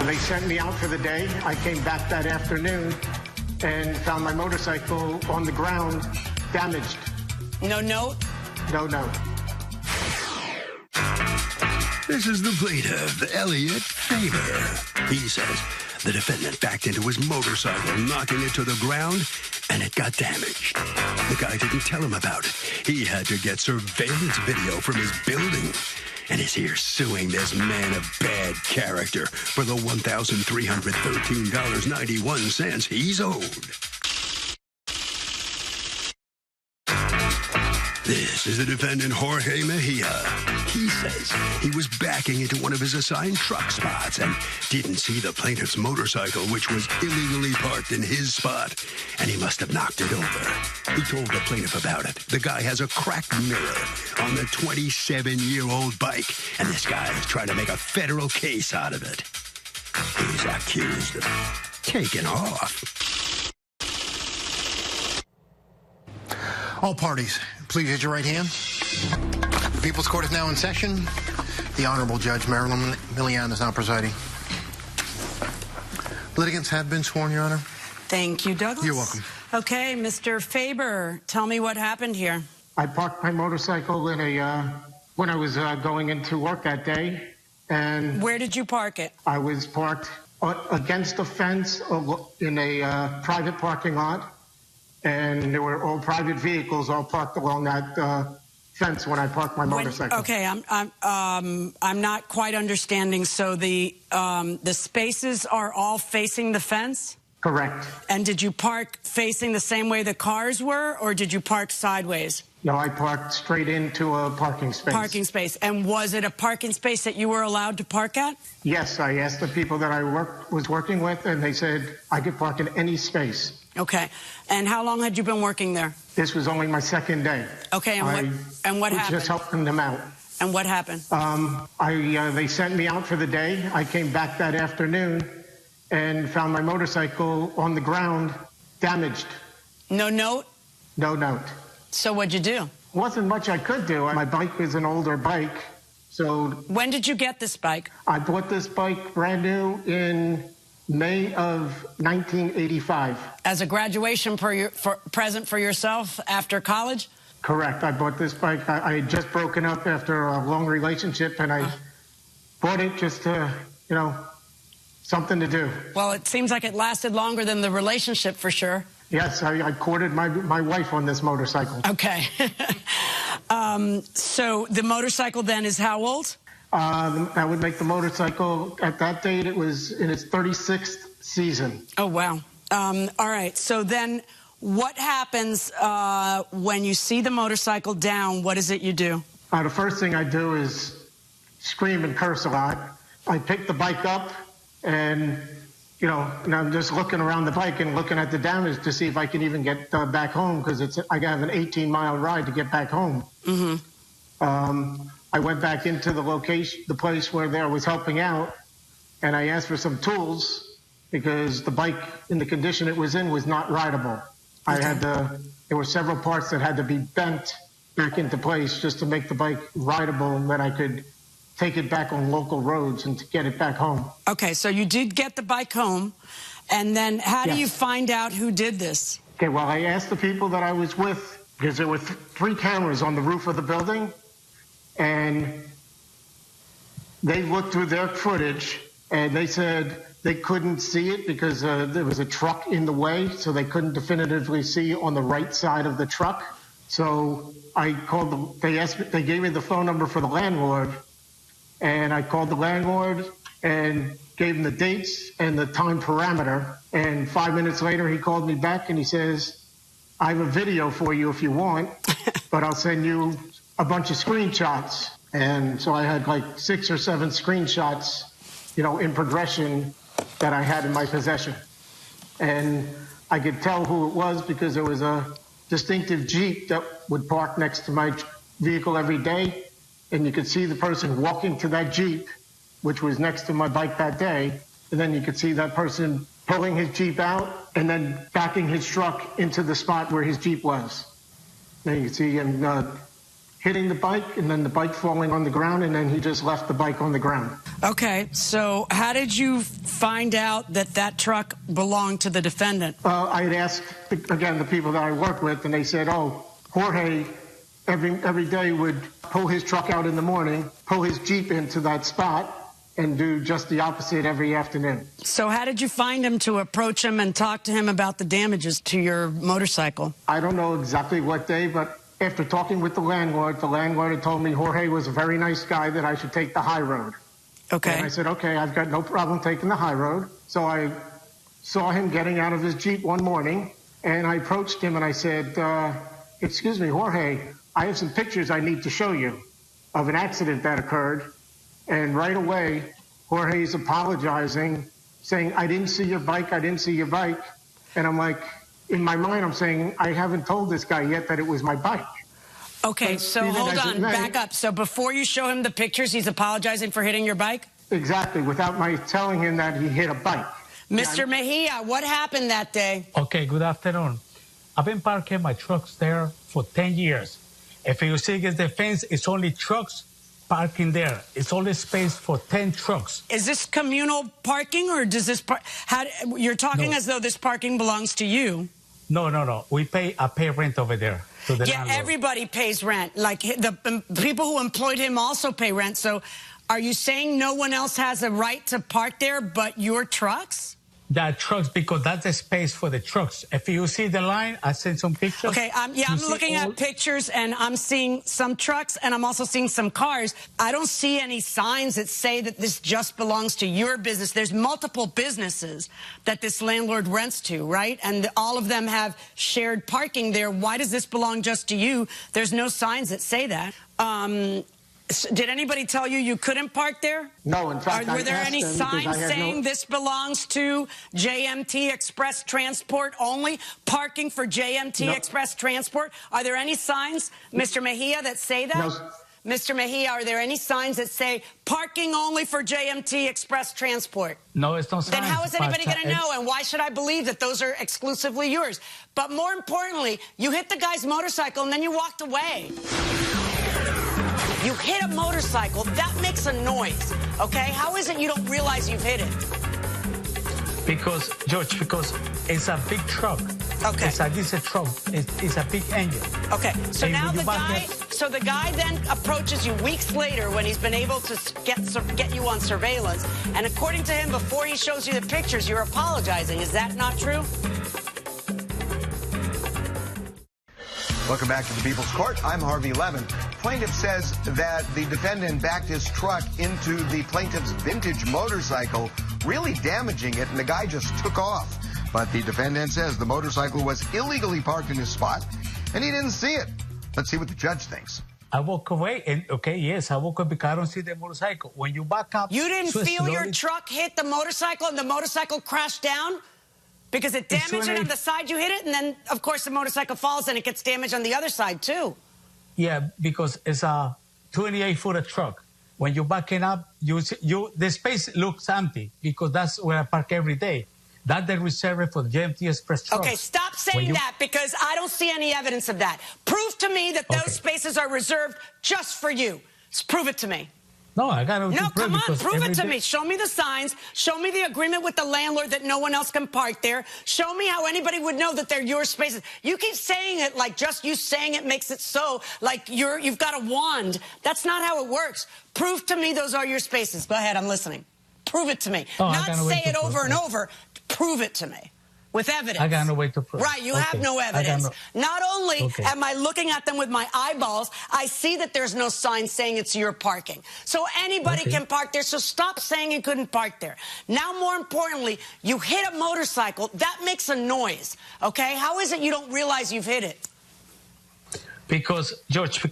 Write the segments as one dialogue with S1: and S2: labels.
S1: They sent me out for the day. I came back that afternoon and found my motorcycle on the ground, damaged.
S2: No note?
S1: No note.
S3: This is the plaintiff, Elliot Faber. He says the defendant backed into his motorcycle, knocking it to the ground, and it got damaged. The guy didn't tell him about it. He had to get surveillance video from his building. And is here suing this man of bad character for the $1,313.91 he's owed. This is the defendant, Jorge Mejia. He says he was backing into one of his assigned truck spots and didn't see the plaintiff's motorcycle, which was illegally parked in his spot, and he must have knocked it over. He told the plaintiff about it. The guy has a cracked mirror on the 27-year-old bike, and this guy is trying to make a federal case out of it. He's accused of taking off.
S4: All parties, please raise your right hand. The People's Court is now in session. The Honorable Judge Marilyn Milian is now presiding. Litigants have been sworn, Your Honor.
S2: Thank you, Douglas.
S4: You're welcome.
S2: Okay, Mr. Faber, tell me what happened here.
S1: I parked my motorcycle in when I was going into work that day, and
S2: Where did you park it?
S1: I was parked against a fence in a private parking lot. And there were all private vehicles all parked along that fence when I parked my motorcycle.
S2: Okay, I'm not quite understanding. So the spaces are all facing the fence?
S1: Correct.
S2: And did you park facing the same way the cars were, or did you park sideways?
S1: No, I parked straight into a parking space.
S2: Parking space. And was it a parking space that you were allowed to park at?
S1: Yes, I asked the people that I was working with, and they said I could park in any space.
S2: Okay. And how long had you been working there?
S1: This was only my second day.
S2: Okay, and what happened?
S1: Just helping them out.
S2: And what happened?
S1: They sent me out for the day. I came back that afternoon and found my motorcycle on the ground, damaged.
S2: No note?
S1: No note.
S2: So what'd you do?
S1: Wasn't much I could do. My bike was an older bike, so...
S2: When did you get this bike?
S1: I bought this bike brand new in May of 1985.
S2: As a graduation present for yourself after college?
S1: Correct. I bought this bike. I had just broken up after a long relationship, and I bought it just to, something to do.
S2: Well, it seems like it lasted longer than the relationship for sure.
S1: Yes, I courted my wife on this motorcycle.
S2: Okay. So the motorcycle then is how old?
S1: That would make the motorcycle, at that date, it was in its 36th season.
S2: Oh, wow. All right. So then what happens when you see the motorcycle down? What is it you do?
S1: The first thing I do is scream and curse a lot. I pick the bike up and, and I'm just looking around the bike and looking at the damage to see if I can even get back home, because I have an 18-mile ride to get back home. Mm-hmm. I went back into the place where I was helping out, and I asked for some tools because the bike, in the condition it was in, was not rideable. Okay. There were several parts that had to be bent back into place just to make the bike rideable, and that I could take it back on local roads and to get it back home. Okay, so you did get the bike home, and then how do you find out who did this? Okay, well, I asked the people that I was with, because there were 3 cameras on the roof of the building, and they looked through their footage, and they said they couldn't see it because there was a truck in the way, so they couldn't definitively see on the right side of the truck. So I called them. They gave me the phone number for the landlord, and I called the landlord and gave him the dates and the time parameter. And 5 minutes later, he called me back and he says, "I have a video for you if you want, but I'll send you a bunch of screenshots." And so I had like 6 or 7 screenshots, in progression that I had in my possession. And I could tell who it was because there was a distinctive Jeep that would park next to my vehicle every day. And you could see the person walking to that Jeep, which was next to my bike that day. And then you could see that person pulling his Jeep out and then backing his truck into the spot where his Jeep was. Then you could see him hitting the bike, and then the bike falling on the ground, and then he just left the bike on the ground. Okay, so how did you
S2: find out that that truck belonged to the defendant?
S1: I had asked, again, the people that I work with, and they said, oh, Jorge every day would pull his truck out in the morning, pull his Jeep into that spot, and do just the opposite every afternoon.
S2: So how did you find him to approach him and talk to him about the damages to your motorcycle?
S1: I don't know exactly what day, but after talking with the landlord had told me Jorge was a very nice guy, that I should take the high road.
S2: Okay.
S1: And I said, okay, I've got no problem taking the high road. So I saw him getting out of his Jeep one morning, and I approached him and I said, excuse me, Jorge, I have some pictures I need to show you of an accident that occurred. And right away, Jorge's apologizing, saying, I didn't see your bike, I didn't see your bike. And I'm like, in my mind, I'm saying, I haven't told this guy yet that it was my bike.
S2: Okay, so hold on, back up. So before you show him the pictures, he's apologizing for hitting your bike?
S1: Exactly, without my telling him that he hit a bike.
S2: Mr. Mejia, what happened that day?
S5: Okay, good afternoon. I've been parking my trucks there for 10 years. If you see against the fence, it's only trucks parking there. It's only space for 10 trucks.
S2: Is this communal parking, or does this you're talking as though this parking belongs to you?
S5: No. We pay rent over there to the landlord.
S2: Everybody pays rent. Like the people who employed him also pay rent. So are you saying no one else has a right to park there but your trucks?
S5: The trucks, because that's the space for the trucks. If you see the line, I sent some pictures.
S2: Okay, I'm looking at pictures, and I'm seeing some trucks, and I'm also seeing some cars. I don't see any signs that say that this just belongs to your business. There's multiple businesses that this landlord rents to, right? And all of them have shared parking there. Why does this belong just to you? There's no signs that say that. Did anybody tell you you couldn't park there?
S1: No, in fact,
S2: were there any signs saying this belongs to JMT Express Transport only? Parking for JMT Express Transport? Are there any signs, Mr. Mejia, that say that?
S1: No.
S2: Mr. Mejia, are there any signs that say parking only for JMT Express Transport?
S5: No, it's not signs.
S2: Then how is anybody going to know, and why should I believe that those are exclusively yours? But more importantly, you hit the guy's motorcycle and then you walked away. You hit a motorcycle, that makes a noise, okay? How is it you don't realize you've hit it?
S5: Because, George, it's a big truck.
S2: Okay.
S5: It's a truck. It's a big engine.
S2: Okay, so now the guy then approaches you weeks later when he's been able to get you on surveillance, and according to him, before he shows you the pictures, you're apologizing. Is that not true?
S6: Welcome back to the People's Court. I'm Harvey Levin. Plaintiff says that the defendant backed his truck into the plaintiff's vintage motorcycle, really damaging it, and the guy just took off. But the defendant says the motorcycle was illegally parked in his spot, and he didn't see it. Let's see what the judge thinks.
S5: I walk away, and I walk away because I don't see the motorcycle. When you back up...
S2: You didn't feel your truck hit the motorcycle and the motorcycle crashed down? Because it damaged it on the side you hit it, and then, of course, the motorcycle falls and it gets damaged on the other side, too.
S5: Yeah, because it's a 28-footer truck. When you're backing up, the space looks empty because that's where I park every day. That's the reserve for the JMT Express trucks.
S2: Okay, stop saying that because I don't see any evidence of that. Prove to me that those spaces are reserved just for you. Just prove it to me.
S5: No, I got to
S2: No, come on, prove it to me. Show me the signs. Show me the agreement with the landlord that no one else can park there. Show me how anybody would know that they're your spaces. You keep saying it like just you saying it makes it so, like you've got a wand. That's not how it works. Prove to me those are your spaces. Go ahead, I'm listening. Prove it to me. Not say it over and over. Prove it to me. With evidence.
S5: I got no way to prove.
S2: Right, you have no evidence. Not only am I looking at them with my eyeballs, I see that there's no sign saying it's your parking. So anybody can park there, so stop saying you couldn't park there. Now, more importantly, you hit a motorcycle. That makes a noise, okay? How is it you don't realize you've hit it?
S5: Because, George,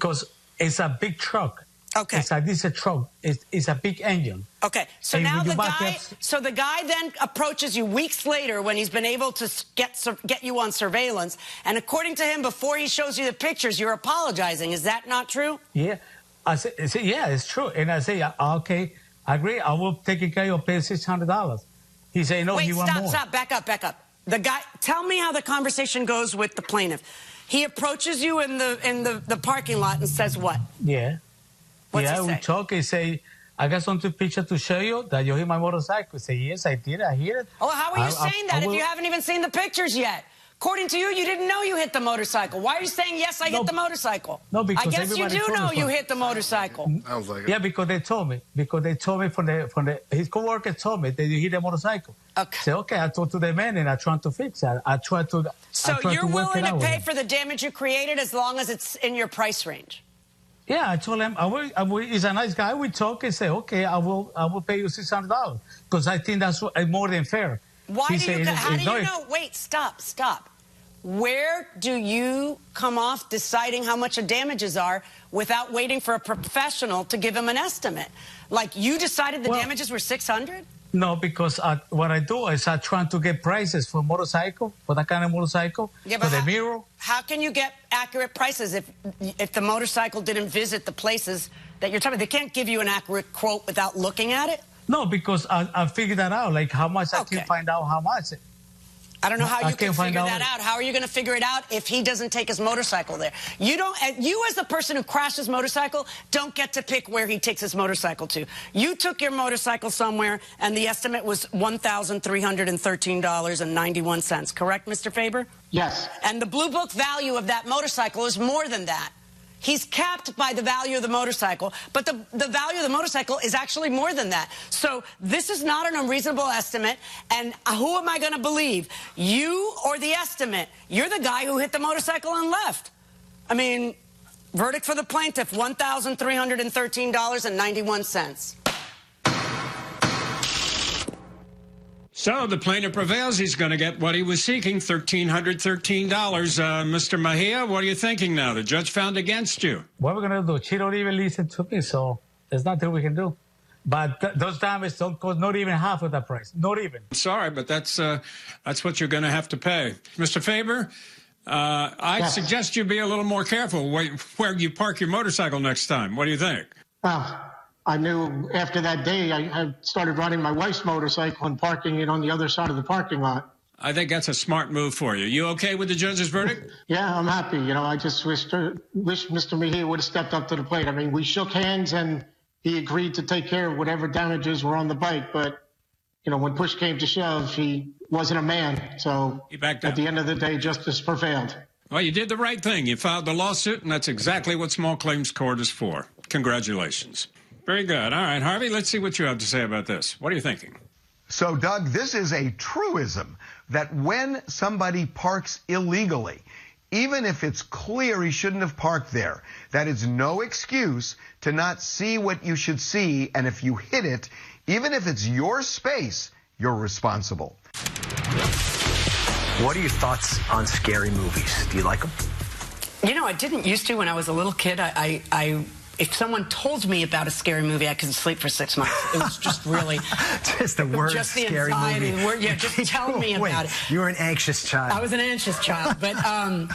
S5: it's a big truck.
S2: Okay.
S5: It's a truck. It's a big engine.
S2: Okay. So
S5: and
S2: now the guy then approaches you weeks later when he's been able to get you on surveillance, and according to him, before he shows you the pictures, you're apologizing. Is that not true?
S5: Yeah. I say, yeah, it's true. And I say, okay, I agree. I will take care of pay $600. He say, no, he want more. Wait,
S2: stop, back up. The guy, tell me how the conversation goes with the plaintiff. He approaches you in the parking lot and says what?
S5: Yeah.
S2: What's he say?
S5: We talk. I I got some picture to show you that you hit my motorcycle. Say, yes, I did. I hit it.
S2: Oh, how are you saying that if you haven't even seen the pictures yet? According to you, you didn't know you hit the motorcycle. Why are you saying, yes, I hit the motorcycle?
S5: No, because
S2: I guess you do know you hit the motorcycle.
S4: I was like,
S5: yeah, because they told me. Because they told me his coworker told me that you hit the motorcycle.
S2: Okay.
S5: So, okay, I talked to the man and I tried to fix it. I tried to.
S2: So you're willing to pay for the damage you created as long as it's in your price range?
S5: Yeah, I told him he's a nice guy. We talk and say, okay, I will pay you $600 because I think that's more than fair.
S2: Why do you? How do you know? Wait, stop. Where do you come off deciding how much the damages are without waiting for a professional to give him an estimate? Like you decided the damages were $600?
S5: No, because what I do is I try to get prices for motorcycle, for that kind of motorcycle, for the mirror.
S2: How can you get accurate prices if the motorcycle didn't visit the places that you're talking about? They can't give you an accurate quote without looking at it?
S5: No, because I figured that out, like how much I can find out how much.
S2: I don't know how you can figure that out. How are you going to figure it out if he doesn't take his motorcycle there? You as the person who crashed his motorcycle, don't get to pick where he takes his motorcycle to. You took your motorcycle somewhere, and the estimate was $1,313.91. Correct, Mr. Faber?
S1: Yes.
S2: And the Blue Book value of that motorcycle is more than that. He's capped by the value of the motorcycle, but the value of the motorcycle is actually more than that. So this is not an unreasonable estimate, and who am I going to believe? You or the estimate? You're the guy who hit the motorcycle and left. I mean, verdict for the plaintiff, $1,313.91.
S7: So the plaintiff prevails. He's going to get what he was seeking, $1,313. Mr. Mejia, what are you thinking now? The judge found against you.
S5: What we're going to do? She don't even listen to me, so there's nothing we can do. But those damages don't cost not even half of that price. Not even.
S7: Sorry, but that's what you're going to have to pay. Mr. Faber, I suggest you be a little more careful where you park your motorcycle next time. What do you think?
S1: I knew after that day, I started riding my wife's motorcycle and parking it on the other side of the parking lot.
S7: I think that's a smart move for you. You okay with the judge's verdict?
S1: Yeah, I'm happy. You know, I just wish Mr. Mejia would have stepped up to the plate. I mean, we shook hands and he agreed to take care of whatever damages were on the bike. But, you know, when push came to shove, he wasn't a man. So
S7: he backed up.
S1: At the end of the day, justice prevailed.
S7: Well, you did the right thing. You filed the lawsuit, and that's exactly what small claims court is for. Congratulations. Very good. All right, Harvey, let's see what you have to say about this. What are you thinking?
S6: So, Doug, this is a truism that when somebody parks illegally, even if it's clear he shouldn't have parked there, that is no excuse to not see what you should see. And if you hit it, even if it's your space, you're responsible.
S8: What are your thoughts on scary movies? Do you like them?
S2: You know, I didn't used to when I was a little kid. If someone told me about a scary movie, I couldn't sleep for 6 months. It was just really...
S8: just the word
S2: just the
S8: scary
S2: anxiety,
S8: movie.
S2: Yeah, just tell me about it.
S8: You were an anxious child.
S2: I was an anxious child. But now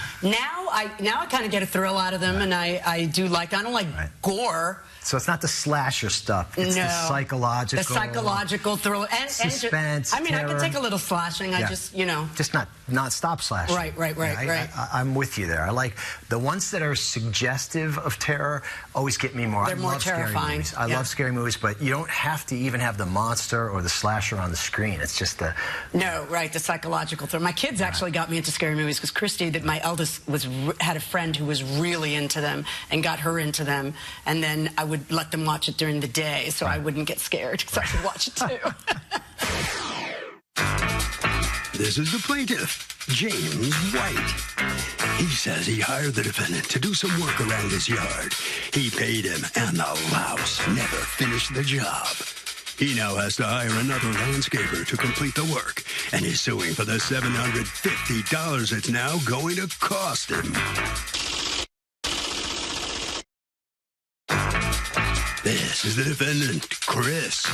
S2: I kind of get a thrill out of them, and I do like... I don't like gore.
S8: So it's not the slasher stuff. It's the psychological...
S2: The psychological thriller. And
S8: suspense,
S2: I mean,
S8: terror.
S2: I can take a little slashing. I just, you know...
S8: Just not stop slashing.
S2: Right.
S8: I'm with you there. I like the ones that are suggestive of terror always get me more.
S2: They're more terrifying.
S8: I love scary movies, but you don't have to even have the monster or the slasher on the screen. It's just the...
S2: No, right, the psychological thriller. My kids actually got me into scary movies because Christy, my eldest, had a friend who was really into them and got her into them, and then I would let them watch it during the day so I wouldn't get scared because I could watch it too.
S3: This is the plaintiff, James White. He says he hired the defendant to do some work around his yard. He paid him, and the louse never finished the job. He now has to hire another landscaper to complete the work, and is suing for the $750 it's now going to cost him. This is the defendant, Chris.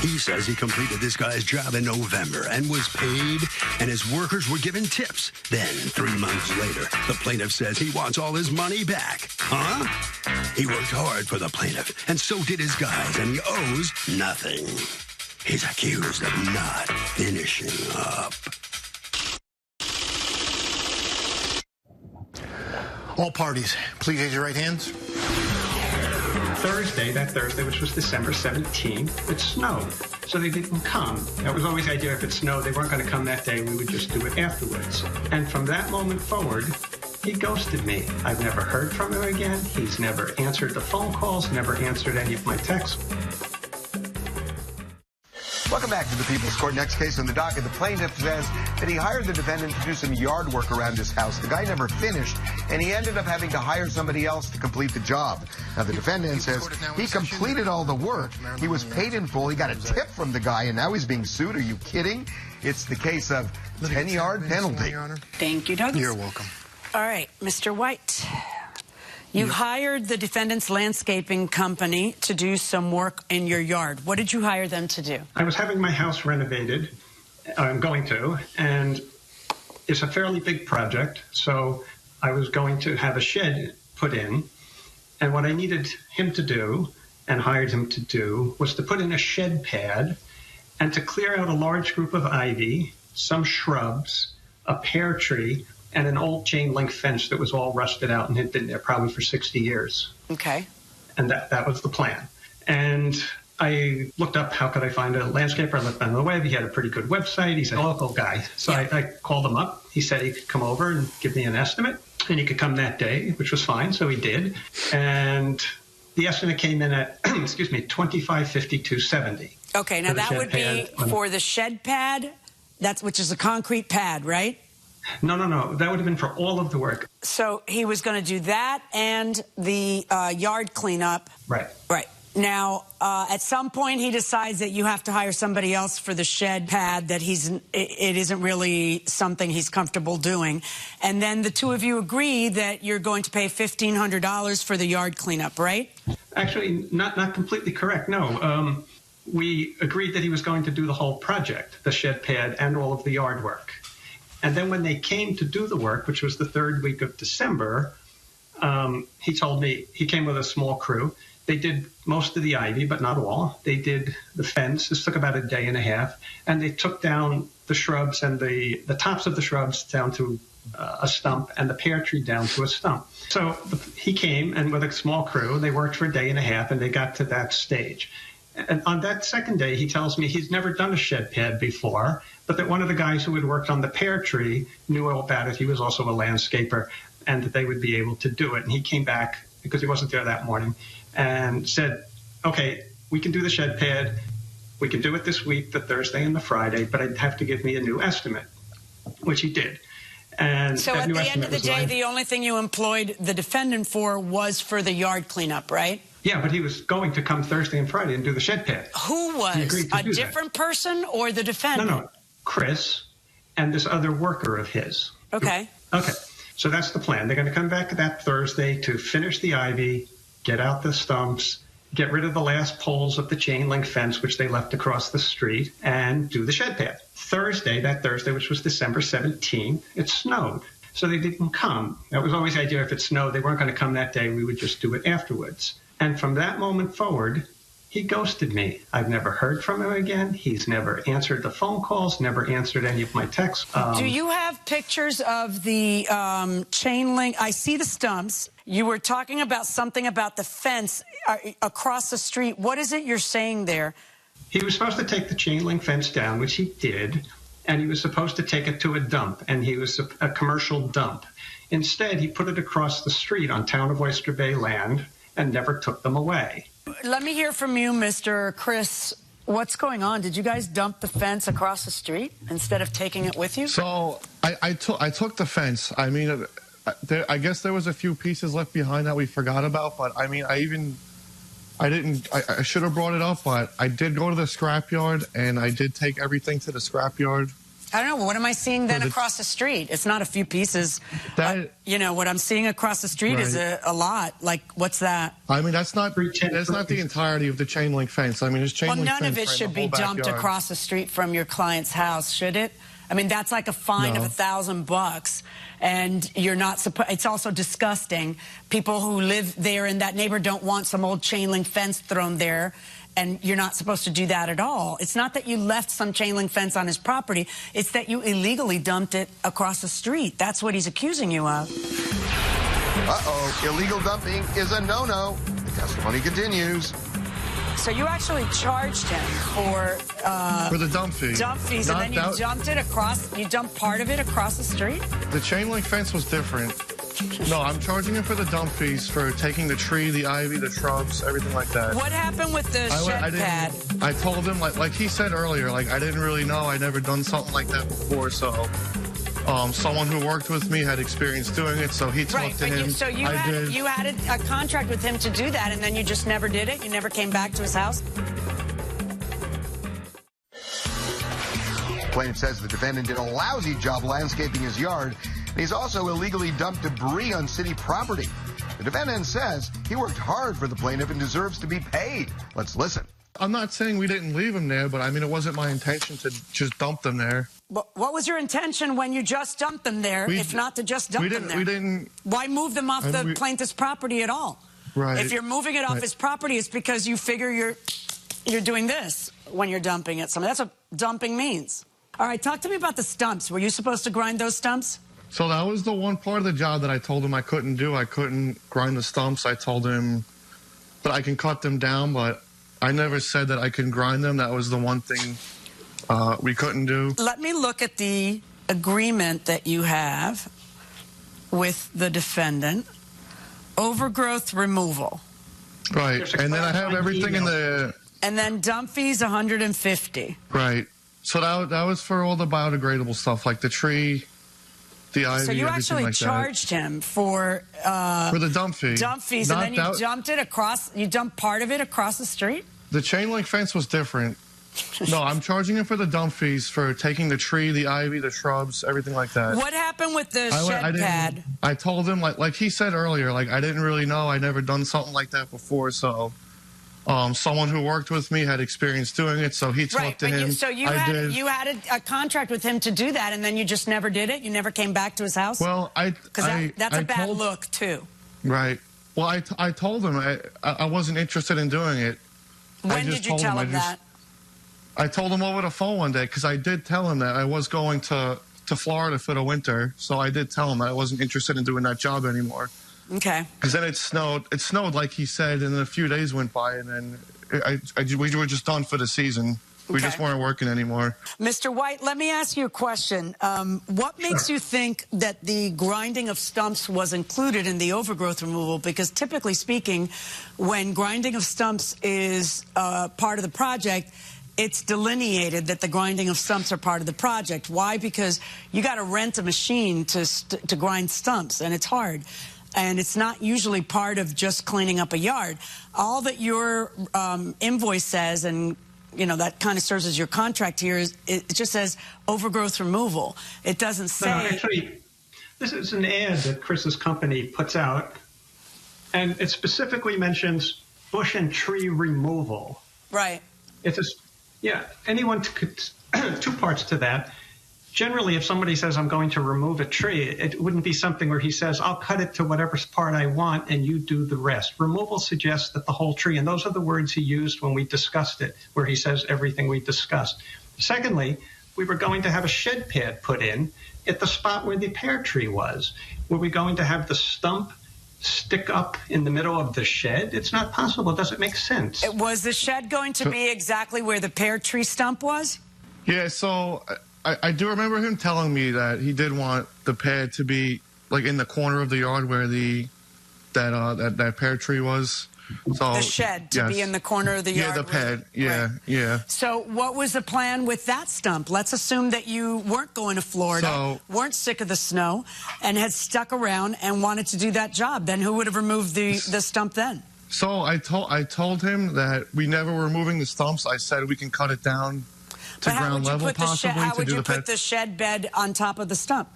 S3: He says he completed this guy's job in November and was paid, and his workers were given tips. Then, 3 months later, the plaintiff says he wants all his money back. Huh? He worked hard for the plaintiff, and so did his guys, and he owes nothing. He's accused of not finishing up.
S4: All parties, please raise your right hands.
S9: Thursday, which was December 17th, it snowed. So they didn't come. That was always the idea. If it snowed, they weren't going to come that day. We would just do it afterwards. And from that moment forward, he ghosted me. I've never heard from him again. He's never answered the phone calls, never answered any of my texts.
S6: Welcome back to the People's Court. Next case on the docket. The plaintiff says that he hired the defendant to do some yard work around his house. The guy never finished, and he ended up having to hire somebody else to complete the job. Now, the defendant says he completed all the work. He was paid in full. He got a tip from the guy, and now he's being sued. Are you kidding? It's the case of 10-yard penalty.
S2: Thank you, Douglas.
S4: You're welcome.
S2: All right, Mr. White. You hired the defendant's landscaping company to do some work in your yard. What did you hire them to do?
S9: I was having my house renovated. I'm going to, and it's a fairly big project. So I was going to have a shed put in. And what I needed him to do and hired him to do was to put in a shed pad and to clear out a large group of ivy, some shrubs, a pear tree, and an old chain link fence that was all rusted out and had been there probably for 60 years.
S2: Okay.
S9: And that was the plan. And I looked up how could I find a landscaper. I looked on the web. He had a pretty good website. He's a local guy. So I called him up. He said he could come over and give me an estimate. And he could come that day, which was fine. So he did. And the estimate came in at, excuse me, $25.52.70.
S2: Okay, now that would be for the shed pad, which is a concrete pad, right?
S9: No. That would have been for all of the work.
S2: So he was going to do that and the yard cleanup.
S9: Right.
S2: Right. Now, at some point, he decides that you have to hire somebody else for the shed pad, that it isn't really something he's comfortable doing. And then the two of you agree that you're going to pay $1,500 for the yard cleanup, right?
S9: Actually, not completely correct, no. We agreed that he was going to do the whole project, the shed pad and all of the yard work. And then when they came to do the work, which was the third week of December, he told me he came with a small crew. They did most of the ivy, but not all. They did the fence. This took about a day and a half. And they took down the shrubs and the tops of the shrubs down to a stump and the pear tree down to a stump. So he came, and with a small crew, they worked for a day and a half, and they got to that stage. And on that second day, he tells me he's never done a shed pad before, but that one of the guys who had worked on the pear tree knew all about it. He was also a landscaper, and that they would be able to do it. And he came back, because he wasn't there that morning, and said, okay, we can do the shed pad. We can do it this week, the Thursday and the Friday, but I'd have to give me a new estimate, which he did. And
S2: so at the end of the day, the only thing you employed the defendant for was for the yard cleanup, right?
S9: Yeah, but he was going to come Thursday and Friday and do the shed pad.
S2: Who was? A different person or the defendant?
S9: No, Chris and this other worker of his.
S2: Okay.
S9: Okay. So that's the plan. They're going to come back that Thursday to finish the ivy, get out the stumps, get rid of the last poles of the chain link fence, which they left across the street, and do the shed pad. Thursday, which was December 17th, it snowed. So they didn't come. That was always the idea. If it snowed, they weren't going to come that day. We would just do it afterwards. And from that moment forward, he ghosted me. I've never heard from him again. He's never answered the phone calls, never answered any of my texts.
S2: Do you have pictures of the chain link? I see the stumps. You were talking about something about the fence across the street. What is it you're saying there?
S9: He was supposed to take the chain link fence down, which he did, and he was supposed to take it to a dump, and he was a commercial dump. Instead, he put it across the street on Town of Oyster Bay land and never took them away.
S2: Let me hear from you, Mr. Chris. What's going on? Did you guys dump the fence across the street instead of taking it with you?
S10: So I took the fence. I mean, I guess there was a few pieces left behind that we forgot about, but I mean, I should have brought it up, but I did go to the scrapyard and I did take everything to the scrapyard.
S2: I don't know. What am I seeing then across the street? It's not a few pieces. What I'm seeing across the street is a lot. Like, what's that?
S10: I mean, that's not the entirety of the chain link fence. I mean, there's chain link fence.
S2: Well, none of it should be dumped across the street from your client's house, should it? I mean, that's like a fine of $1,000, and you're not supposed. It's also disgusting. People who live there in that neighborhood don't want some old chain link fence thrown there. And you're not supposed to do that at all. It's not that you left some chain link fence on his property. It's that you illegally dumped it across the street. That's what he's accusing you of.
S6: Uh-oh. Illegal dumping is a no-no. Testimony continues.
S2: So you actually charged him for
S10: the dump fee.
S2: Dump fees, and then you dumped it across. You dumped part of it across the street.
S10: The chain link fence was different. No, I'm charging him for the dump fees for taking the tree, the ivy, the shrubs, everything like that.
S2: What happened with the shed pad?
S10: I told him, like he said earlier, like I didn't really know. I never done something like that before, so someone who worked with me had experience doing it, so he talked to him.
S2: So you had a contract with him to do that, and then you just never did it? You never came back to his house?
S6: Plaintiff says the defendant did a lousy job landscaping his yard. And he's also illegally dumped debris on city property. The defendant says he worked hard for the plaintiff and deserves to be paid. Let's listen.
S10: I'm not saying we didn't leave him there, but I mean, it wasn't my intention to just dump them there.
S2: What was your intention when you just dumped them there, if not to just dump them there?
S10: We didn't.
S2: Why move them off the plaintiff's property at all?
S10: Right.
S2: If you're moving it off his property, it's because you figure you're doing this when you're dumping it. That's what dumping means. All right, talk to me about the stumps. Were you supposed to grind those stumps?
S10: So that was the one part of the job that I told him I couldn't do. I couldn't grind the stumps. I told him that I can cut them down, but I never said that I can grind them. That was the one thing we couldn't do.
S2: Let me look at the agreement that you have with the defendant. Overgrowth removal.
S10: Right, and then I have everything in the...
S2: And then dump fees, $150.
S10: Right. So that was for all the biodegradable stuff, like the tree... The ivy,
S2: so you actually charged him for
S10: the dump fee.
S2: Dump fees, and then you dumped it across. You dumped part of it across the street.
S10: The chain link fence was different. No, I'm charging him for the dump fees for taking the tree, the ivy, the shrubs, everything like that.
S2: What happened with the shed pad?
S10: I told him, like he said earlier, like I didn't really know. I never done something like that before, so. Someone who worked with me had experience doing it, so he talked to him.
S2: So you had a contract with him to do that, and then you just never did it? You never came back to his house?
S10: Well,
S2: that's a bad look, too.
S10: Right. Well, I told him I wasn't interested in doing it.
S2: When did you tell him that?
S10: I told him over the phone one day, because I did tell him that I was going to Florida for the winter, so I did tell him that I wasn't interested in doing that job anymore.
S2: Okay.
S10: Because then it snowed. It snowed like he said, and then a few days went by, and then we were just done for the season. We just weren't working anymore.
S2: Mr. White, let me ask you a question. What makes you think that the grinding of stumps was included in the overgrowth removal? Because typically speaking, when grinding of stumps is part of the project, it's delineated that the grinding of stumps are part of the project. Why? Because you got to rent a machine to grind stumps, and it's hard. And it's not usually part of just cleaning up a yard. All that your invoice says, and you know that kind of serves as your contract here, is it just says overgrowth removal. It doesn't say.
S9: No, actually, this is an ad that Chris's company puts out, and it specifically mentions bush and tree removal.
S2: Right.
S9: Anyone could. Two parts to that. Generally, if somebody says, I'm going to remove a tree, it wouldn't be something where he says, I'll cut it to whatever part I want and you do the rest. Removal suggests that the whole tree, and those are the words he used when we discussed it, where he says everything we discussed. Secondly, we were going to have a shed pad put in at the spot where the pear tree was. Were we going to have the stump stick up in the middle of the shed? It's not possible. Does it make sense?
S2: Was the shed going to be exactly where the pear tree stump was?
S10: Yeah, so... I do remember him telling me that he did want the pad to be like in the corner of the yard where that pear tree was. So
S2: the shed to be in the corner of the yard.
S10: Yeah, the pad. Yeah.
S2: So what was the plan with that stump? Let's assume that you weren't going to Florida, weren't sick of the snow, and had stuck around and wanted to do that job. Then who would have removed the stump then?
S10: So I told him that we never were removing the stumps. I said we can cut it down.
S2: How would you put the shed bed on top of the stump?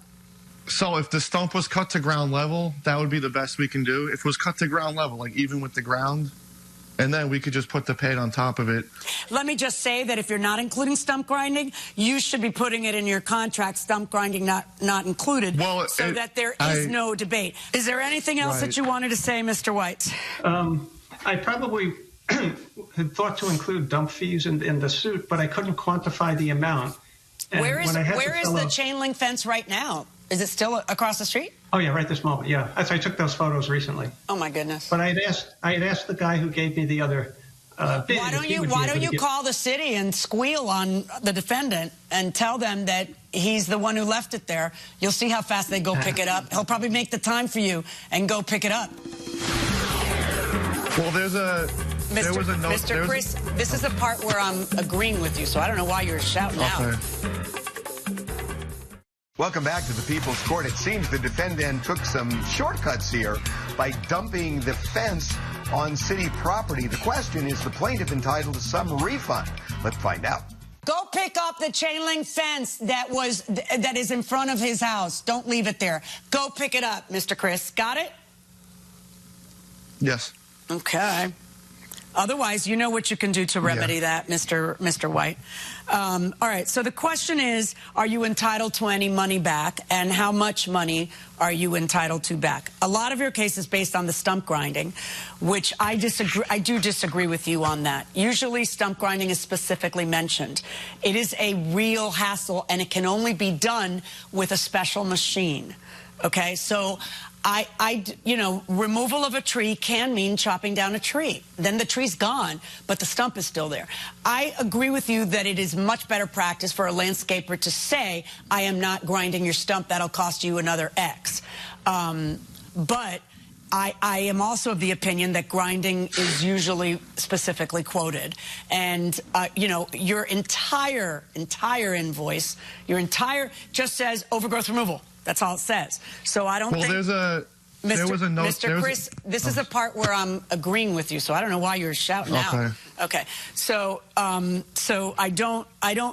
S10: So if the stump was cut to ground level, that would be the best we can do. If it was cut to ground level, like even with the ground, and then we could just put the pad on top of it.
S2: Let me just say that if you're not including stump grinding, you should be putting it in your contract, stump grinding not included, so that there is no debate. Is there anything else that you wanted to say, Mr. White?
S9: I probably... had thought to include dump fees in the suit, but I couldn't quantify the amount. And
S2: where is the chain link fence right now? Is it still across the street?
S9: Oh yeah, right this moment. Yeah, I took those photos recently.
S2: Oh my goodness!
S9: But I had asked the guy who gave me the other bid.
S2: Why don't you call the city and squeal on the defendant and tell them that he's the one who left it there? You'll see how fast they go pick it up. He'll probably make the time for you and go pick it up.
S10: Well, there was a note.
S2: Mr. Chris, this is the part where I'm agreeing with you, so I don't know why you're shouting out.
S6: Welcome back to the People's Court. It seems the defendant took some shortcuts here by dumping the fence on city property. The question, is the plaintiff entitled to some refund? Let's find out.
S2: Go pick up the chain link fence that is in front of his house. Don't leave it there. Go pick it up, Mr. Chris. Got it?
S10: Yes.
S2: Okay. Otherwise, you know what you can do to remedy that, Mr. White. All right, so the question is, are you entitled to any money back, and how much money are you entitled to back? A lot of your case is based on the stump grinding, which I do disagree with you on that. Usually stump grinding is specifically mentioned. It is a real hassle, and it can only be done with a special machine. Okay, so removal of a tree can mean chopping down a tree. Then the tree's gone, but the stump is still there. I agree with you that it is much better practice for a landscaper to say, I am not grinding your stump, that'll cost you another X. But I am also of the opinion that grinding is usually specifically quoted. And, your entire invoice, just says overgrowth removal. That's all it says. So I don't think...
S10: There was a note.
S2: Mr. Chris, this is the part where I'm agreeing with you, so I don't know why you're shouting out. Okay. So I don't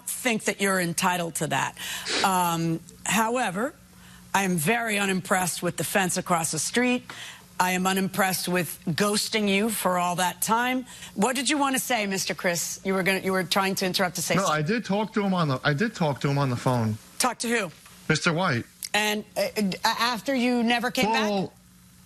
S2: think that you're entitled to that. However, I am very unimpressed with the fence across the street. I am unimpressed with ghosting you for all that time. What did you want to say, Mr. Chris? You were trying to interrupt to say something.
S10: No, I did talk to him on the phone.
S2: Talk to who?
S10: Mr. White.
S2: And after you never came back?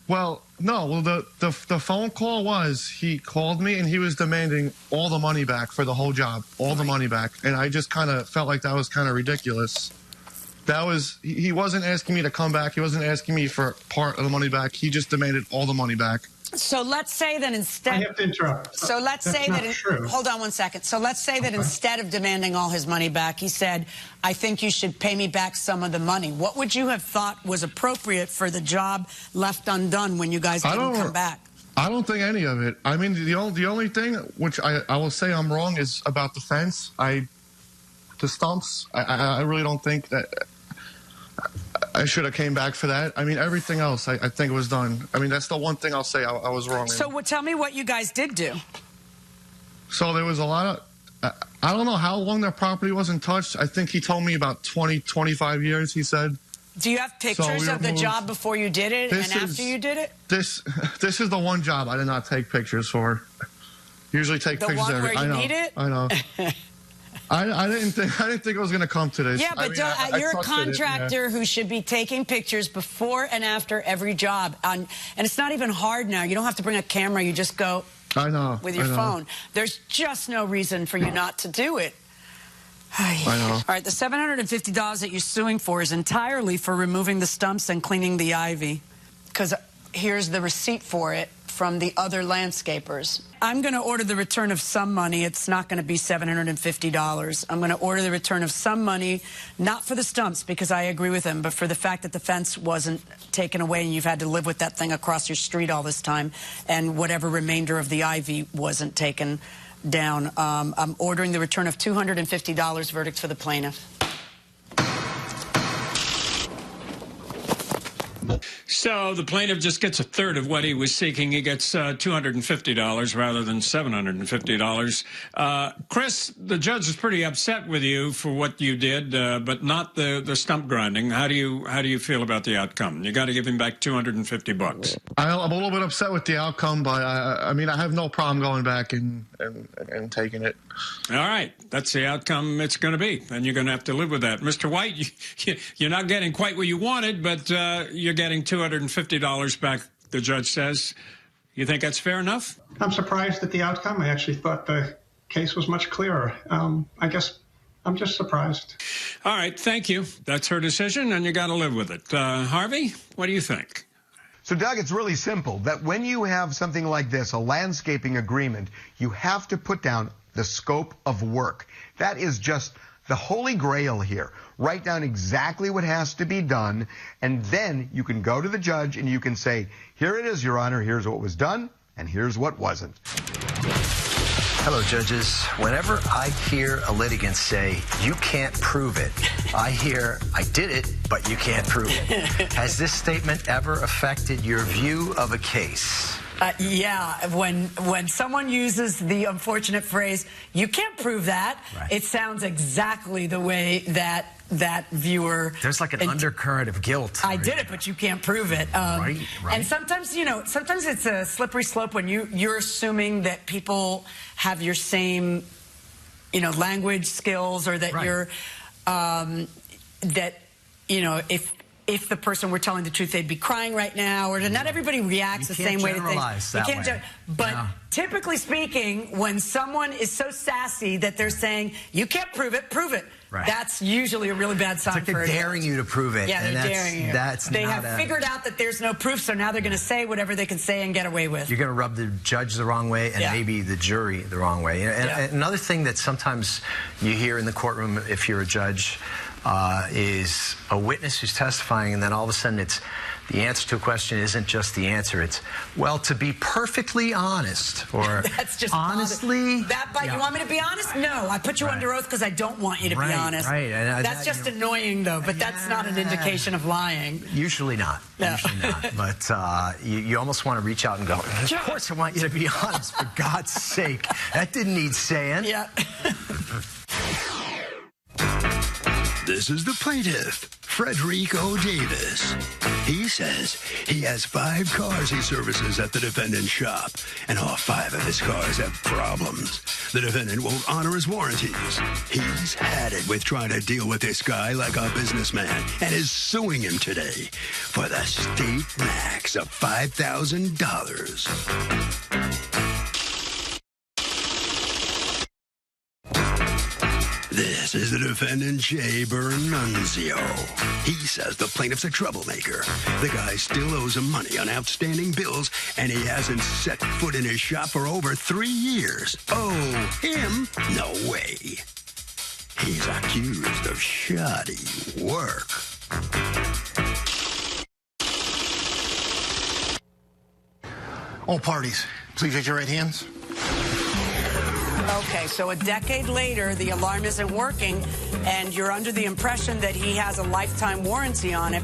S10: Well, no. Well, the phone call was, he called me and he was demanding all the money back for the whole job, all the money back. And I just kind of felt like that was kind of ridiculous. He wasn't asking me to come back. He wasn't asking me for part of the money back. He just demanded all the money back.
S2: So let's say that instead...
S9: I have to interrupt.
S2: So let's say that... Hold on one second. So let's say that instead of demanding all his money back, he said, I think you should pay me back some of the money. What would you have thought was appropriate for the job left undone when you guys didn't come back?
S10: I don't think any of it. I mean, the only thing, which I will say I'm wrong, is about the fence. The stumps, I really don't think that... I should have came back for that. I mean, everything else I think was done. I mean, that's the one thing I'll say I was wrong in.
S2: So tell me what you guys did do.
S10: So there was a lot of... I don't know how long that property wasn't touched. I think he told me about 20, 25 years, he said.
S2: Do you have pictures of the job before you did it and after you did it?
S10: This is the one job I did not take pictures for. Usually take pictures
S2: every... The one where you need it?
S10: I know. I didn't think it was going to come to this.
S2: Yeah, but you're a contractor who should be taking pictures before and after every job. And it's not even hard now. You don't have to bring a camera. You just go with your phone. There's just no reason for you not to do it.
S10: I know.
S2: All right, the $750 that you're suing for is entirely for removing the stumps and cleaning the ivy. Because here's the receipt for it from the other landscapers. I'm going to order the return of some money. It's not going to be $750. I'm going to order the return of some money, not for the stumps, because I agree with him, but for the fact that the fence wasn't taken away and you've had to live with that thing across your street all this time, and whatever remainder of the ivy wasn't taken down. I'm ordering the return of $250 verdict for the plaintiff.
S7: So the plaintiff just gets a third of what he was seeking. He gets $250 rather than $750. Chris, the judge is pretty upset with you for what you did, but not the stump grinding. How do you feel about the outcome? You got to give him back $250.
S10: I'm a little bit upset with the outcome, but I mean, I have no problem going back and taking it.
S7: All right, that's the outcome it's going to be, and you're going to have to live with that. Mr. White, you're not getting quite what you wanted, but you're getting $250 back, the judge says. You think that's fair enough?
S9: I'm surprised at the outcome. I actually thought the case was much clearer. I guess I'm just surprised.
S7: All right, thank you. That's her decision, and you got to live with it. Harvey, what do you think?
S6: So, Doug, it's really simple that when you have something like this, a landscaping agreement, you have to put down the scope of work. That is just the holy grail here. Write down exactly what has to be done, and then you can go to the judge and you can say, here it is, Your Honor, here's what was done, and here's what wasn't.
S8: Hello, judges. Whenever I hear a litigant say, you can't prove it, I hear, I did it, but you can't prove it. Has this statement ever affected your view of a case?
S2: Yeah, when someone uses the unfortunate phrase, you can't prove that, right, it sounds exactly the way that viewer...
S8: There's like an undercurrent of guilt.
S2: I did it, but you can't prove it.
S8: Right.
S2: And sometimes, sometimes it's a slippery slope when you're assuming that people have your same, language skills, or that you're, if the person were telling the truth, they'd be crying right now, or not everybody reacts the same way to things. You can't but typically speaking, when someone is so sassy that they're saying, you can't prove it, prove it. Right. That's usually a really bad sign.
S8: It's like they're daring you to prove it.
S2: Yeah, they're daring you. They have figured out that there's no proof, so now they're going to say whatever they can say and get away with.
S8: You're going to rub the judge the wrong way and maybe the jury the wrong way. And another thing that sometimes you hear in the courtroom, if you're a judge, is a witness who's testifying, and then all of a sudden it's the answer to a question isn't just the answer. It's, well, to be perfectly honest, or
S2: that's just
S8: honestly.
S2: You want me to be honest? No, I put you under oath because I don't want you to be honest.
S8: Right.
S2: That's just annoying, though. But that's not an indication of lying.
S8: Usually not. No. Usually not. But you almost want to reach out and go, of course I want you to be honest, for God's sake. That didn't need saying.
S2: Yeah.
S3: This is the plaintiff, Frederico Davis. He says he has 5 cars he services at the defendant's shop, and all 5 of his cars have problems. The defendant won't honor his warranties. He's had it with trying to deal with this guy like a businessman, and is suing him today for the state max of $5,000. This is the defendant, Jay Bernunzio. He says the plaintiff's a troublemaker. The guy still owes him money on outstanding bills, and he hasn't set foot in his shop for over 3 years. Oh, him? No way. He's accused of shoddy work.
S4: All parties, please raise your right hands.
S2: Okay, so a decade later, the alarm isn't working, and you're under the impression that he has a lifetime warranty on it.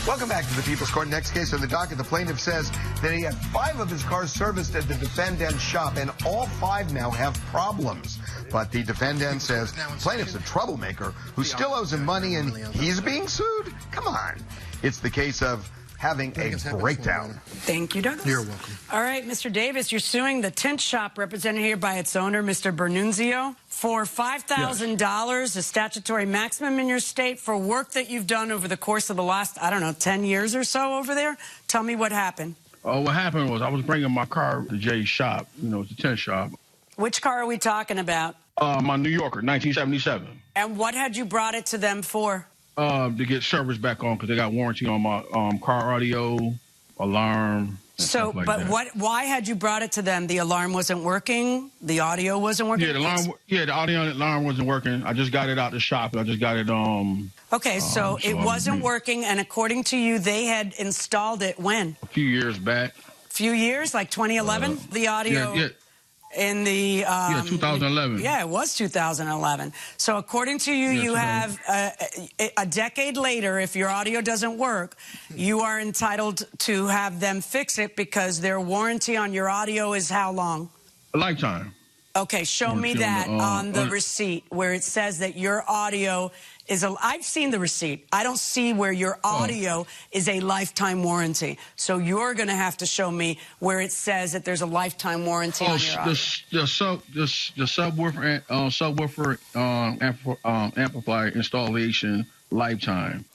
S6: Welcome back to the People's Court. Next case on the docket, the plaintiff says that he had 5 of his cars serviced at the defendant's shop, and all 5 now have problems. But the defendant says plaintiff's a troublemaker who still owes him money, and he's being sued? Come on. It's the case of having a breakdown.
S2: Thank you, Douglas.
S4: You're welcome.
S2: All right, Mr. Davis, you're suing the tint shop represented here by its owner, Mr. Bernunzio, for $5,000, a statutory maximum in your state, for work that you've done over the course of the last, 10 years or so over there. Tell me what happened.
S11: What happened was I was bringing my car to Jay's shop, it's a tint shop.
S2: Which car are we talking about?
S11: My New Yorker, 1977.
S2: And what had you brought it to them for?
S11: To get service back on, because they got warranty on my car audio, alarm.
S2: So, why had you brought it to them? The alarm wasn't working? The audio wasn't working?
S11: Yeah, the audio and alarm wasn't working. I just got it out the shop. I just got it,
S2: Okay, so it wasn't working, and according to you, they had installed it when?
S11: A few years back.
S2: Few years, like 2011? The audio?
S11: Yeah.
S2: In the
S11: 2011.
S2: Yeah, it was 2011. So according to you, you have a decade later, if your audio doesn't work, you are entitled to have them fix it because their warranty on your audio is how long?
S11: A lifetime.
S2: Okay, show me that on the receipt where it says that your audio is I've seen the receipt. I don't see where your audio is a lifetime warranty. So you're going to have to show me where it says that there's a lifetime warranty on your audio.
S11: The subwoofer amplifier installation lifetime.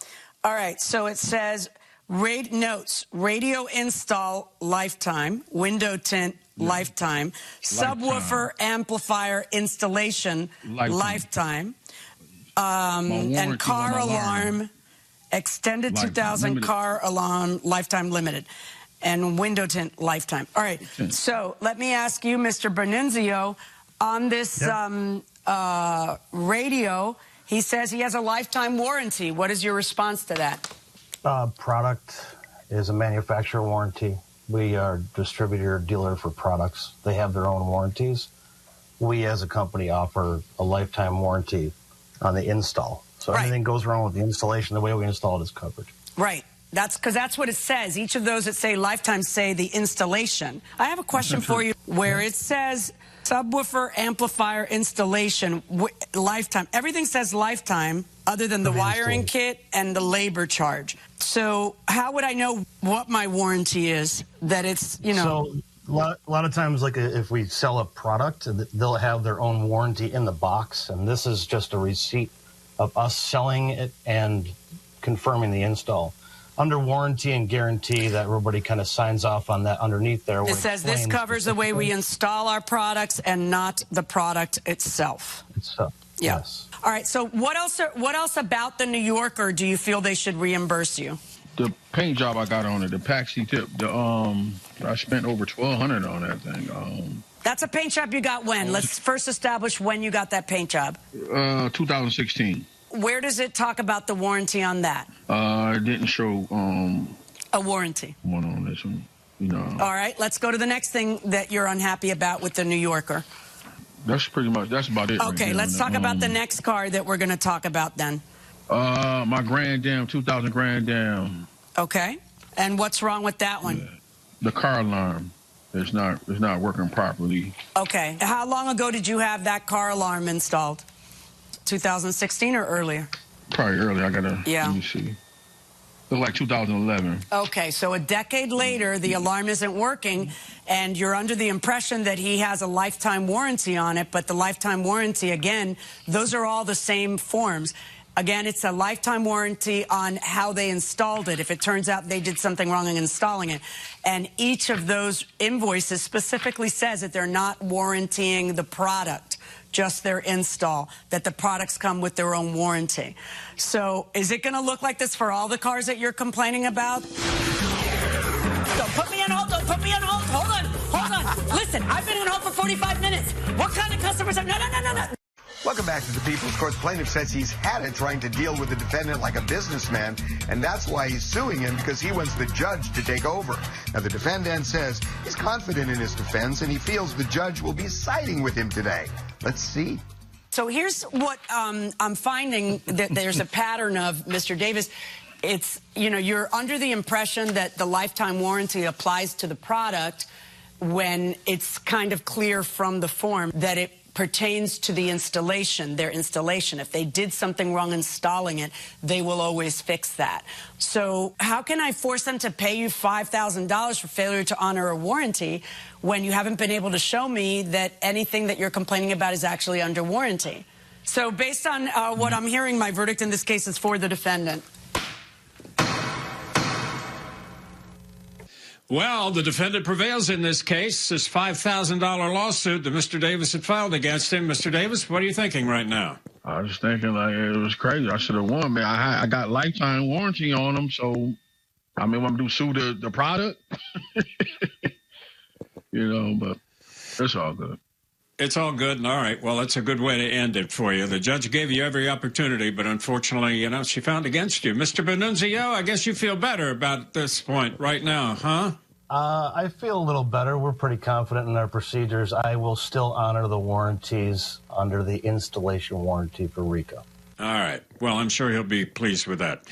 S2: All right, so it says notes, radio install lifetime, window tint lifetime. Subwoofer amplifier installation, lifetime. And car alarm, extended 2000 car alarm, lifetime limited. And window tint, lifetime. All right, so let me ask you, Mr. Bernunzio, on this radio, he says he has a lifetime warranty. What is your response to that?
S12: Product is a manufacturer warranty. We are distributor dealer for products. They have their own warranties. We as a company offer a lifetime warranty on the install. So anything goes wrong with the installation, the way we install it is covered.
S2: Right. That's because that's what it says. Each of those that say lifetime say the installation. I have a question for you where it says subwoofer amplifier installation, lifetime. Everything says lifetime other than the wiring kit and the labor charge. So how would I know what my warranty is, that it's, you know?
S12: So a lot of times, like if we sell a product, they'll have their own warranty in the box, and this is just a receipt of us selling it and confirming the install. Under warranty and guarantee, that everybody kind of signs off on that underneath there.
S2: It says this covers the way we install our products and not the product itself.
S12: Yes.
S2: All right, so what else about the New Yorker do you feel they should reimburse you?
S11: The paint job I got on it, the Paxi tip, I spent over $1,200 on that thing.
S2: That's a paint job you got when? Let's first establish when you got that paint job.
S11: 2016.
S2: Where does it talk about the warranty on that?
S11: It didn't show
S2: a warranty.
S11: One on this one. No.
S2: All right, let's go to the next thing that you're unhappy about with the New Yorker.
S11: That's pretty much, that's about it.
S2: Okay, let's talk about the next car that we're going to talk about then.
S11: My Grand Dam, 2000 Grand Dam.
S2: Okay, and what's wrong with that one?
S11: The car alarm is not working properly.
S2: Okay, how long ago did you have that car alarm installed? 2016 or earlier?
S11: Probably earlier. I gotta let me see. Look like 2011.
S2: Okay, so a decade later, the alarm isn't working, and you're under the impression that he has a lifetime warranty on it, but the lifetime warranty, again, those are all the same forms. Again, it's a lifetime warranty on how they installed it, if it turns out they did something wrong in installing it. And each of those invoices specifically says that they're not warrantying the product, just their install, that the products come with their own warranty. So is it going to look like this for all the cars that you're complaining about? Don't put me on hold. Don't put me on hold. Hold on. Listen, I've been on hold for 45 minutes. What kind of customers are... No.
S6: Welcome back to the People's Court. The plaintiff says he's had it trying to deal with the defendant like a businessman, and that's why he's suing him, because he wants the judge to take over. Now, the defendant says he's confident in his defense, and he feels the judge will be siding with him today. Let's see.
S2: So here's what I'm finding that there's a pattern of, Mr. Davis. It's, you know, you're under the impression that the lifetime warranty applies to the product when it's kind of clear from the form that it pertains to the installation, their installation. If they did something wrong installing it, they will always fix that. So how can I force them to pay you $5,000 for failure to honor a warranty when you haven't been able to show me that anything that you're complaining about is actually under warranty? So based on what I'm hearing, my verdict in this case is for the defendant.
S7: Well, the defendant prevails in this case, this $5,000 lawsuit that Mr. Davis had filed against him. Mr. Davis, what are you thinking right now?
S11: I was thinking, like, it was crazy. I should have won, man. I got lifetime warranty on them, so, I mean, I'm going to sue the product. You know, but it's all good.
S7: It's all good, and all right. Well, that's a good way to end it for you. The judge gave you every opportunity, but unfortunately, you know, she found against you. Mr. Bernunzio, I guess you feel better about this point right now, huh?
S12: I feel a little better. We're pretty confident in our procedures. I will still honor the warranties under the installation warranty for RICO.
S7: All right. Well, I'm sure he'll be pleased with that.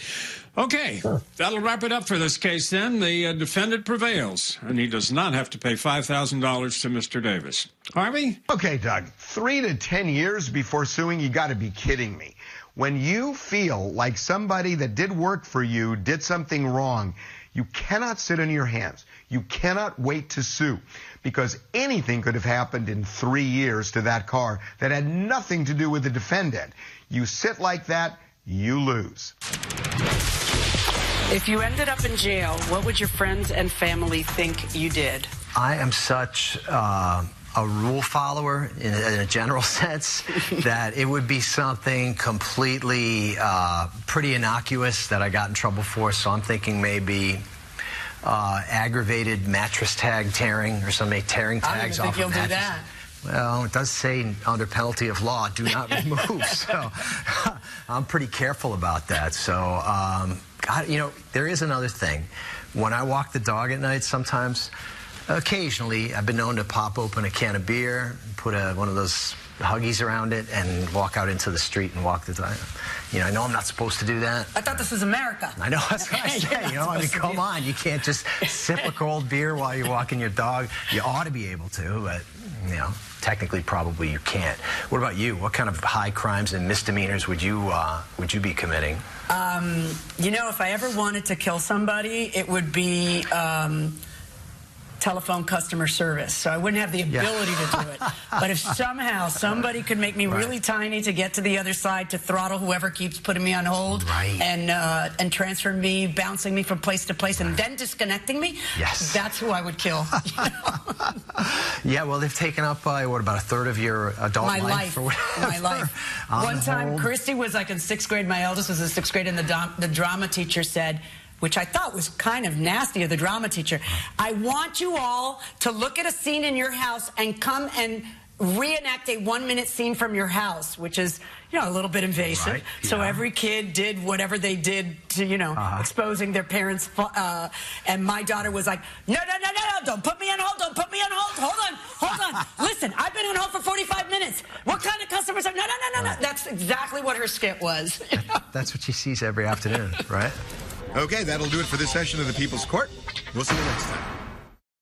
S7: Okay, that'll wrap it up for this case then. The defendant prevails, and he does not have to pay $5,000 to Mr. Davis. Harvey?
S6: Okay, Doug, 3 to 10 years before suing, you got to be kidding me. When you feel like somebody that did work for you did something wrong, you cannot sit on your hands. You cannot wait to sue, because anything could have happened in 3 years to that car that had nothing to do with the defendant. You sit like that, you lose.
S2: If you ended up in jail, what would your friends and family think you did?
S8: I am such a rule follower in a general sense that it would be something completely pretty innocuous that I got in trouble for. So I'm thinking maybe aggravated mattress tag tearing or somebody tearing tags off of mattresses. I don't think you'll do that. Well, it does say under penalty of law, do not remove. So I'm pretty careful about that. So, God, you know, there is another thing. When I walk the dog at night, sometimes, occasionally, I've been known to pop open a can of beer, put one of those Huggies around it, and walk out into the street and walk the dog. You know, I know I'm not supposed to do that.
S2: I thought this was America.
S8: I know, that's what I say. You know, I mean, come on. You can't just sip a cold beer while you're walking your dog. You ought to be able to, but, you know, technically probably you can't. What about you? What kind of high crimes and misdemeanors would you be committing?
S2: You know, if I ever wanted to kill somebody, it would be telephone customer service. So I wouldn't have the ability to do it. But if somehow somebody could make me really tiny to get to the other side, to throttle whoever keeps putting me on hold, and transfer me, bouncing me from place to place, and then disconnecting me, that's who I would kill.
S8: Yeah, well, they've taken up, what, about a third of your adult life?
S2: My life. One time, Christy was like in 6th grade. My eldest was in 6th grade, and the drama teacher said, which I thought was kind of nasty of the drama teacher, I want you all to look at a scene in your house and come and reenact a 1-minute scene from your house, which is, you know, a little bit invasive. Right, so every kid did whatever they did to, you know, exposing their parents. And my daughter was like, no, don't put me on hold, don't put me on hold. Hold on. Listen, I've been on hold for 45 minutes. What kind of customers are, no. That's exactly what her skit was.
S8: That's what she sees every afternoon, right?
S13: Okay, that'll do it for this session of the People's Court. We'll see you next time.